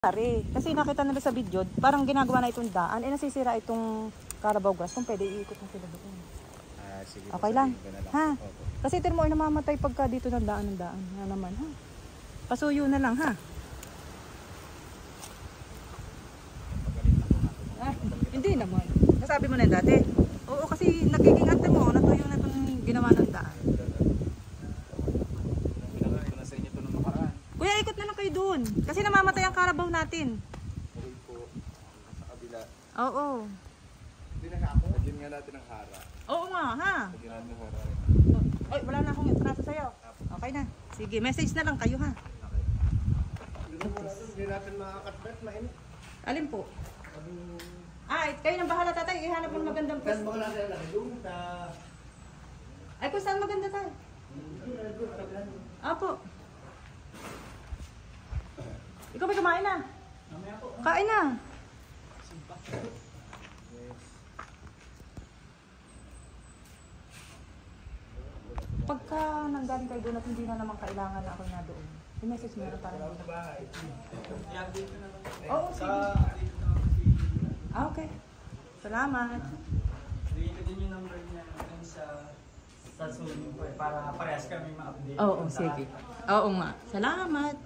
Kasi nakita nila sa video, parang ginagawa na itong daan, nasisira itong Carabao Grass. Kung pwede, iikot mo sila doon. Sige, okay lang. Ha? Kasi tirmo ay namamatay pagka dito ng daan. Nga naman, ha? Pasuyo na lang, ha? Hindi naman. Nasabi mo na yun dati. Oo, kasi nagiging ate mo, natuyo na itong ginawa ng daan. Kuya, ikot na lang kayo doon. Kasi namamatay ang Carabao natin. Okay po. Sa kabila. Oo. Hindi na ako. Lagyan nga natin ng hara. Oo nga, ha? Lagyan natin ng hara. Ay, wala na akong traso sa'yo. Okay na. Sige, message na lang kayo, ha? Hindi natin makakatbet, mainit. Alin po? Kayo nang bahala, tatay. Ihanap mo magandang pwesto. Saan ba natin lang? Doon sa... Ay, kung saan maganda tayo? Apo. Ikaw ba kumain na? Kain na. Pagka nanggaling kayo doon at hindi na naman kailangan na ako na doon, i-message mo na para dito. Oo, sige. Okay. Salamat. Bigyan ko din yung number niya sa Zoom para parehas kami ma-update. Oo, sige. Oo nga. Salamat.